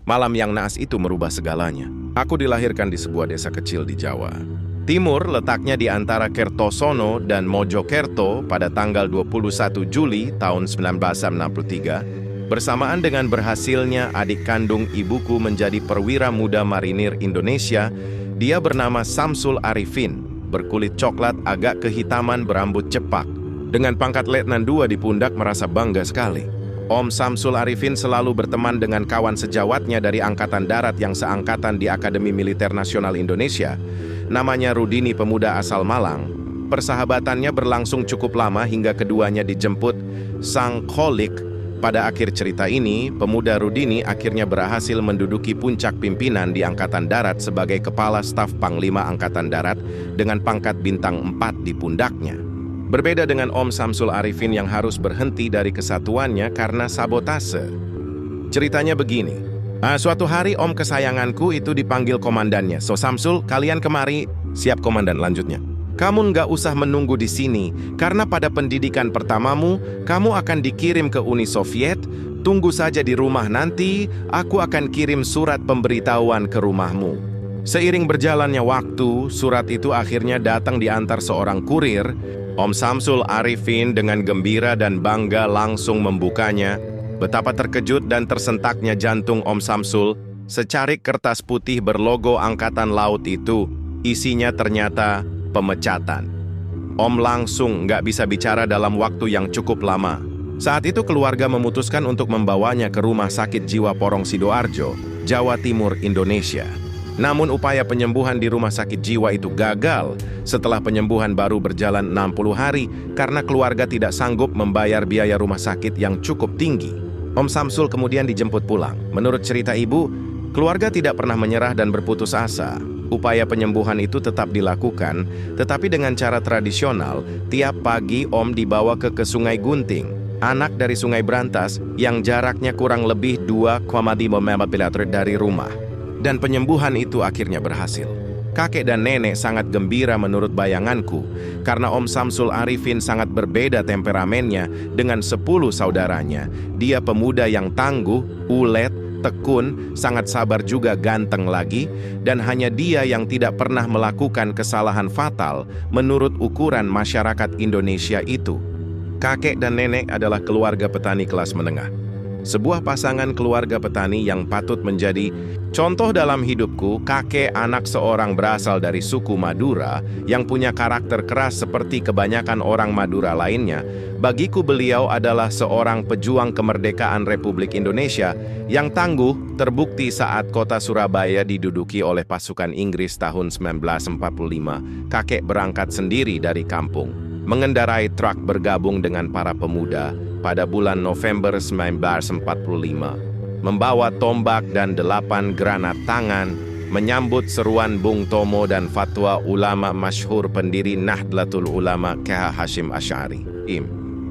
Malam yang naas itu merubah segalanya. Aku dilahirkan di sebuah desa kecil di Jawa Timur, letaknya di antara Kertosono dan Mojokerto pada tanggal 21 Juli tahun 1963, bersamaan dengan berhasilnya adik kandung ibuku menjadi perwira muda marinir Indonesia. Dia bernama Samsul Arifin, berkulit coklat agak kehitaman berambut cepak. Dengan pangkat Letnan 2 di pundak merasa bangga sekali. Om Samsul Arifin selalu berteman dengan kawan sejawatnya dari Angkatan Darat yang seangkatan di Akademi Militer Nasional Indonesia. Namanya Rudini, pemuda asal Malang. Persahabatannya berlangsung cukup lama hingga keduanya dijemput sang kholik. Pada akhir cerita ini, pemuda Rudini akhirnya berhasil menduduki puncak pimpinan di Angkatan Darat sebagai Kepala Staf Panglima Angkatan Darat dengan pangkat bintang 4 di pundaknya. Berbeda dengan Om Samsul Arifin yang harus berhenti dari kesatuannya karena sabotase. Ceritanya begini. Suatu hari om kesayanganku itu dipanggil komandannya. So Samsul, kalian kemari. Siap komandan, lanjutnya. Kamu nggak usah menunggu di sini, karena pada pendidikan pertamamu, kamu akan dikirim ke Uni Soviet. Tunggu saja di rumah nanti, aku akan kirim surat pemberitahuan ke rumahmu. Seiring berjalannya waktu, surat itu akhirnya datang diantar seorang kurir. Om Samsul Arifin dengan gembira dan bangga langsung membukanya. Betapa terkejut dan tersentaknya jantung Om Samsul. Secarik kertas putih berlogo Angkatan Laut itu, isinya ternyata pemecatan. Om langsung nggak bisa bicara dalam waktu yang cukup lama. Saat itu keluarga memutuskan untuk membawanya ke Rumah Sakit Jiwa Porong Sidoarjo, Jawa Timur, Indonesia. Namun upaya penyembuhan di rumah sakit jiwa itu gagal setelah penyembuhan baru berjalan 60 hari karena keluarga tidak sanggup membayar biaya rumah sakit yang cukup tinggi. Om Samsul kemudian dijemput pulang. Menurut cerita ibu, keluarga tidak pernah menyerah dan berputus asa. Upaya penyembuhan itu tetap dilakukan, tetapi dengan cara tradisional. Tiap pagi Om dibawa ke Sungai Gunting, anak dari Sungai Brantas yang jaraknya kurang lebih 2,5 km dari rumah. Dan penyembuhan itu akhirnya berhasil. Kakek dan nenek sangat gembira menurut bayanganku, karena Om Samsul Arifin sangat berbeda temperamennya dengan 10 saudaranya. Dia pemuda yang tangguh, ulet, tekun, sangat sabar juga ganteng lagi, dan hanya dia yang tidak pernah melakukan kesalahan fatal menurut ukuran masyarakat Indonesia itu. Kakek dan nenek adalah keluarga petani kelas menengah. Sebuah pasangan keluarga petani yang patut menjadi contoh dalam hidupku. Kakek anak seorang berasal dari suku Madura yang punya karakter keras seperti kebanyakan orang Madura lainnya. Bagiku beliau adalah seorang pejuang kemerdekaan Republik Indonesia yang tangguh, terbukti saat kota Surabaya diduduki oleh pasukan Inggris tahun 1945. Kakek berangkat sendiri dari kampung, mengendarai truk bergabung dengan para pemuda pada bulan November 1945, membawa tombak dan 8 granat tangan, menyambut seruan Bung Tomo dan fatwa ulama masyhur pendiri Nahdlatul Ulama K.H. Hashim Asy'ari.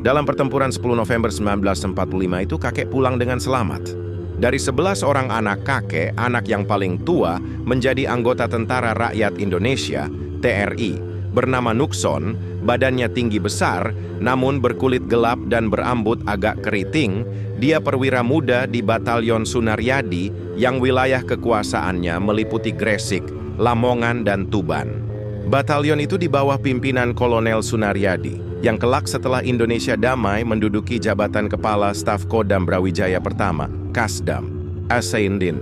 Dalam pertempuran 10 November 1945 itu kakek pulang dengan selamat. Dari 11 orang anak kakek, anak yang paling tua menjadi anggota Tentara Rakyat Indonesia, TRI, bernama Nukson. Badannya tinggi besar, namun berkulit gelap dan berambut agak keriting. Dia perwira muda di Batalion Sunaryadi yang wilayah kekuasaannya meliputi Gresik, Lamongan, dan Tuban. Batalion itu di bawah pimpinan Kolonel Sunaryadi, yang kelak setelah Indonesia damai menduduki jabatan Kepala Staf Kodam Brawijaya Pertama, Kasdam, Asaindin.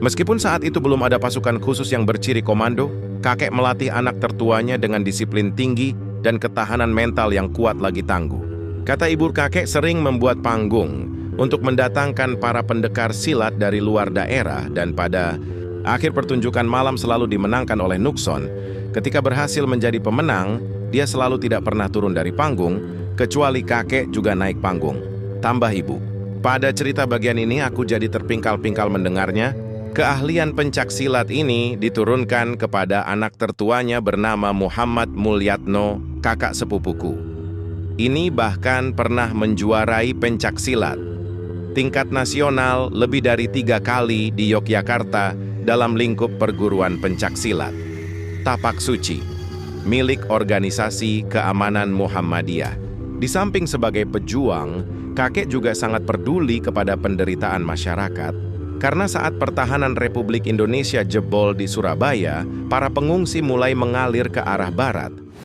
Meskipun saat itu belum ada pasukan khusus yang berciri komando, kakek melatih anak tertuanya dengan disiplin tinggi dan ketahanan mental yang kuat lagi tangguh. Kata ibu kakek sering membuat panggung untuk mendatangkan para pendekar silat dari luar daerah, dan pada akhir pertunjukan malam selalu dimenangkan oleh Nukson. Ketika berhasil menjadi pemenang, dia selalu tidak pernah turun dari panggung, kecuali kakek juga naik panggung. Tambah ibu. Pada cerita bagian ini aku jadi terpingkal-pingkal mendengarnya. Keahlian pencaksilat ini diturunkan kepada anak tertuanya bernama Muhammad Mulyatno, kakak sepupuku. Ini bahkan pernah menjuarai pencaksilat tingkat nasional lebih dari 3 kali di Yogyakarta dalam lingkup perguruan pencaksilat Tapak Suci, milik organisasi keamanan Muhammadiyah. Di samping sebagai pejuang, kakek juga sangat peduli kepada penderitaan masyarakat. Karena saat pertahanan Republik Indonesia jebol di Surabaya, para pengungsi mulai mengalir ke arah barat,